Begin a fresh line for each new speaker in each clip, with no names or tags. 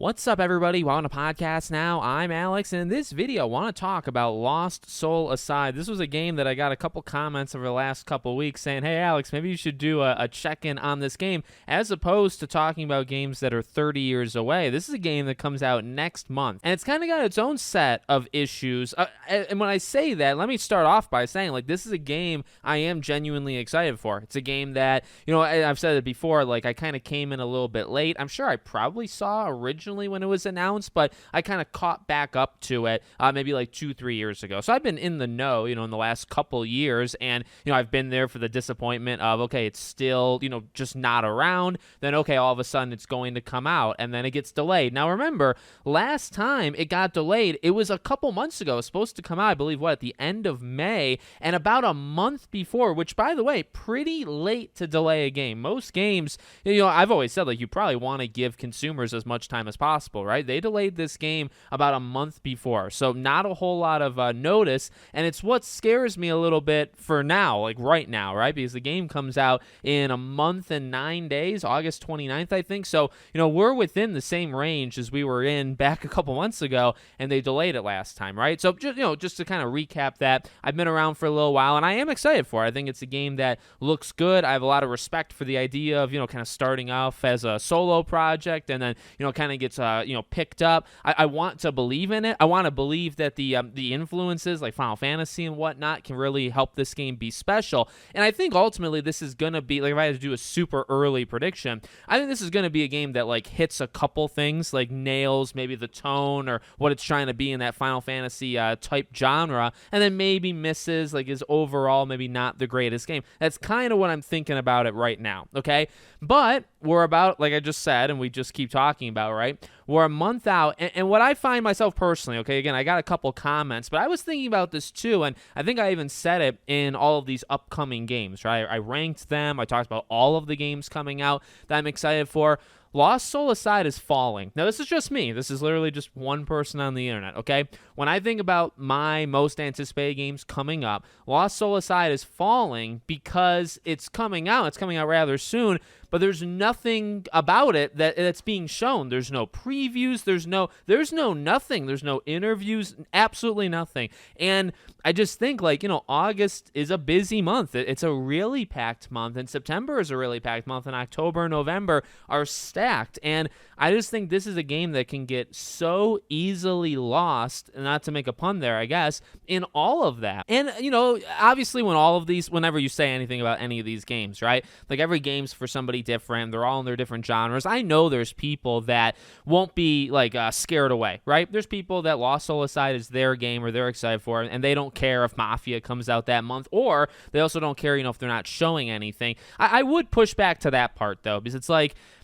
What's up, everybody? Welcome to Podcast Now. I'm Alex, and in this video, I want to talk about Lost Soul Aside. This was a game that I got a couple comments over the last couple weeks saying, hey, Alex, maybe you should do a check-in on this game, as opposed to talking about games that are 30 years away. This is a game that comes out next month, and it's kind of got its own set of issues. And when I say that, let me start off by saying, this is a game I am genuinely excited for. It's a game that, I've said it before, I kind of came in a little bit late. I'm sure I probably saw originally when it was announced, but I kind of caught back up to it maybe 2-3 years ago. So I've been in the know, in the last couple years, and I've been there for the disappointment of, okay, it's still, just not around. Then, okay, all of a sudden it's going to come out, and then it gets delayed. Now, remember, last time it got delayed, it was a couple months ago. It was supposed to come out, I believe, at the end of May, and about a month before, which, by the way, pretty late to delay a game. Most games, I've always said, you probably want to give consumers as much time as possible, right? They delayed this game about a month before, so not a whole lot of notice, and it's what scares me a little bit for now, right now, right? Because the game comes out in a month and 9 days, August 29th, I think, so, we're within the same range as we were in back a couple months ago, and they delayed it last time, right? So, just to kind of recap that, I've been around for a little while, and I am excited for it. I think it's a game that looks good. I have a lot of respect for the idea of, kind of starting off as a solo project, and then, kind of gets picked up. I want to believe in it. I want to believe that the influences like Final Fantasy and whatnot can really help this game be special. And I think ultimately this is gonna be, if I had to do a super early prediction, I think this is gonna be a game that hits a couple things, nails maybe the tone or what it's trying to be in that Final Fantasy type genre, and then maybe misses, is overall maybe not the greatest game. That's kind of what I'm thinking about it right now. Okay, but we're about, like I just said, and we just keep talking about, right? We're a month out, and what I find myself personally, okay, again, I got a couple comments, but I was thinking about this too, and I think I even said it in all of these upcoming games, right? I ranked them. I talked about all of the games coming out that I'm excited for. Lost Soul Aside is falling. Now, this is just me. This is literally just one person on the internet, okay? When I think about my most anticipated games coming up, Lost Soul Aside is falling because it's coming out. It's coming out rather soon, but there's nothing about it that's being shown. There's no previews. There's no nothing. There's no interviews. Absolutely nothing. And I just think, August is a busy month. It's a really packed month, and September is a really packed month, and October and November are stacked. And I just think this is a game that can get so easily lost, not to make a pun there, I guess, in all of that. And, obviously whenever you say anything about any of these games, right? Every game's for somebody different. They're all in their different genres. I know there's people that won't be, scared away, right? There's people that Lost Soul Aside is their game or they're excited for it, and they don't care if Mafia comes out that month, or they also don't care, if they're not showing anything. I would push back to that part, though, because it's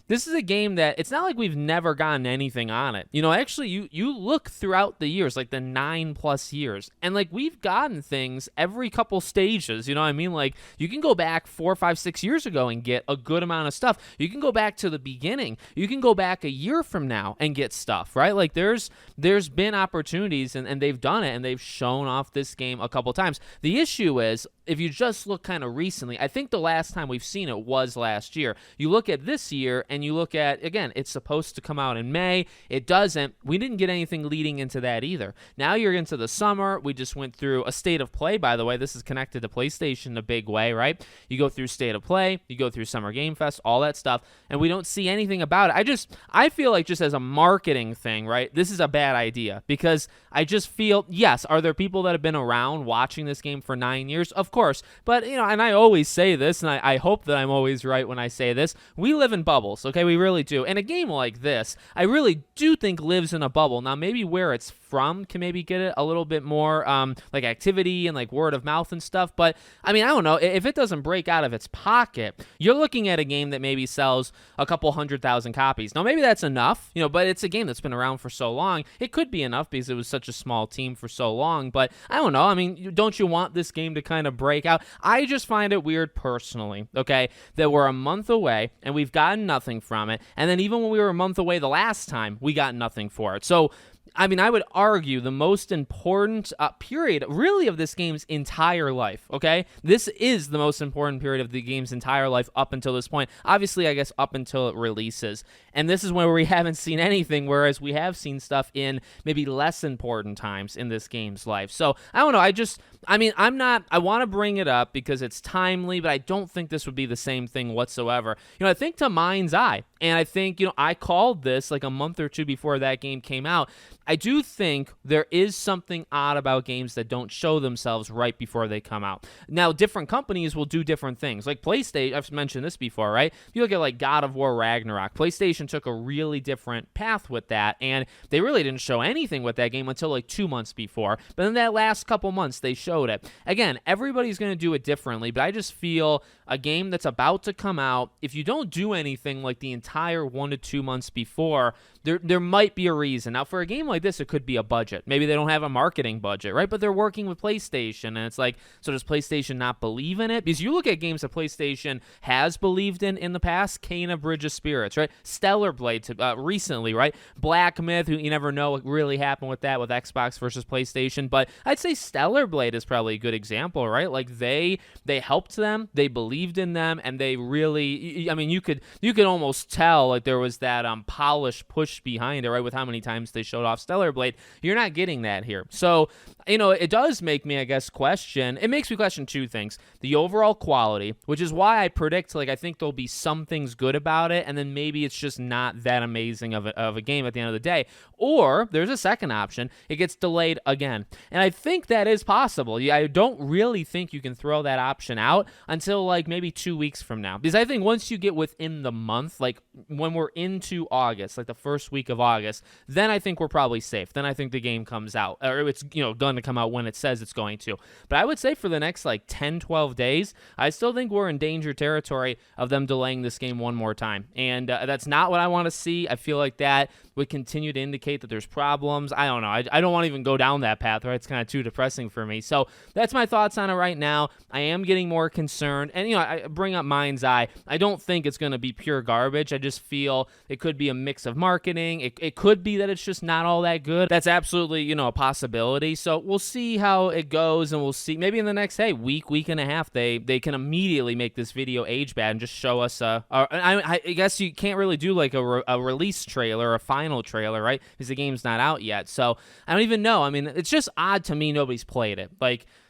this is a game that it's not like we've never gotten anything on it. Actually, you look throughout the years, the 9+ years, and we've gotten things every couple stages. You know what I mean? You can go back 4, 5, 6 years ago and get a good amount of stuff. You can go back to the beginning. You can go back a year from now and get stuff, right? There's been opportunities, and they've done it, and they've shown off this game a couple times. The issue is, if you just look kind of recently, I think the last time we've seen it was last year. You look at this year, and you look at, again, it's supposed to come out in May. It doesn't. We didn't get anything leading into that either. Now you're into the summer. We just went through a State of Play, by the way. This is connected to PlayStation in a big way, right? You go through State of Play, you go through Summer Game Fest, all that stuff, and we don't see anything about it. I feel just as a marketing thing, right, this is a bad idea, because I just feel, yes, are there people that have been around watching this game for 9 years? Of course, but, and I always say this, and I hope that I'm always right when I say this, we live in bubbles, okay? We really do. And a game like this, I really do think lives in a bubble. Now, maybe where it's from can maybe get it a little bit more activity and word of mouth and stuff. But I don't know, if it doesn't break out of its pocket, you're looking at a game that maybe sells a couple 100,000 copies. Now, maybe that's enough, but it's a game that's been around for so long. It could be enough because it was such a small team for so long. But I don't know. Don't you want this game to kind of break out? I just find it weird personally, okay, that we're a month away and we've gotten nothing from it. And then even when we were a month away the last time, we got nothing for it. So I mean, I would argue the most important period, really, of this game's entire life, okay? This is the most important period of the game's entire life up until this point. Obviously, I guess up until it releases. And this is where we haven't seen anything, whereas we have seen stuff in maybe less important times in this game's life. So I don't know. I want to bring it up because it's timely, but I don't think this would be the same thing whatsoever. I think to Mind's Eye, and I think, I called this like a month or two before that game came out. I do think there is something odd about games that don't show themselves right before they come out. Now, different companies will do different things. Like PlayStation, I've mentioned this before, right? If you look at like God of War Ragnarok, PlayStation took a really different path with that, and they really didn't show anything with that game until like 2 months before. But in that last couple months, they showed it. Again, everybody's going to do it differently, but I just feel a game that's about to come out, if you don't do anything like the entire 1 to 2 months before, there might be a reason. Now, for a game like this, it could be a budget. Maybe they don't have a marketing budget, right? But they're working with PlayStation, and it's like, so does PlayStation not believe in it? Because you look at games that PlayStation has believed in the past, Kena Bridge of Spirits, right? Stellar Blade recently, right? Black Myth, you never know what really happened with that with Xbox versus PlayStation, but I'd say Stellar Blade is probably a good example, right? Like they helped them, they believed in them, and they really, you could almost tell like there was that polished push behind it, right? With how many times they showed off Stellar Blade. You're not getting that here. So, it does make me, I guess, it makes me question two things. The overall quality, which is why I predict, I think there'll be some things good about it, and then maybe it's just not that amazing of a game at the end of the day. Or there's a second option. It gets delayed again. And I think that is possible. I don't really think you can throw that option out until maybe 2 weeks from now. Because I think once you get within the month, when we're into August, the first week of August, then I think we're probably safe. Then I think the game comes out, or it's going to come out when it says it's going to. But I would say for the next 10, 12 days, I still think we're in danger territory of them delaying this game one more time. And that's not what I want to see. I feel like that would continue to indicate that there's problems. I don't know. I don't want to even go down that path, right? It's kind of too depressing for me. So that's my thoughts on it right now. I am getting more concerned. And, I bring up Mind's Eye. I don't think it's going to be pure garbage. I just feel it could be a mix of marketing. It could be that it's just not all that good. That's absolutely, a possibility. So we'll see how it goes, and we'll see. Maybe in the next, week and a half, they can immediately make this video age bad and just show us I guess you can't really do a release trailer or a final trailer, right? Because the game's not out yet. So I don't even know. It's just odd to me nobody's played it.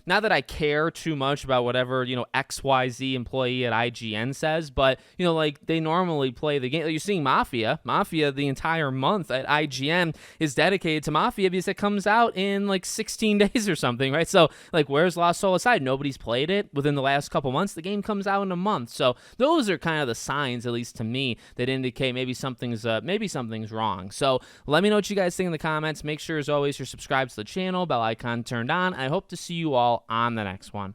Not that I care too much about whatever, XYZ employee at IGN says, but, they normally play the game. You're seeing Mafia. Mafia, the entire month at IGN is dedicated to Mafia because it comes out in 16 days or something, right? So, where's Lost Soul Aside? Nobody's played it within the last couple months. The game comes out in a month. So those are kind of the signs, at least to me, that indicate maybe something's wrong. So let me know what you guys think in the comments. Make sure, as always, you're subscribed to the channel, bell icon turned on. I hope to see you all on the next one.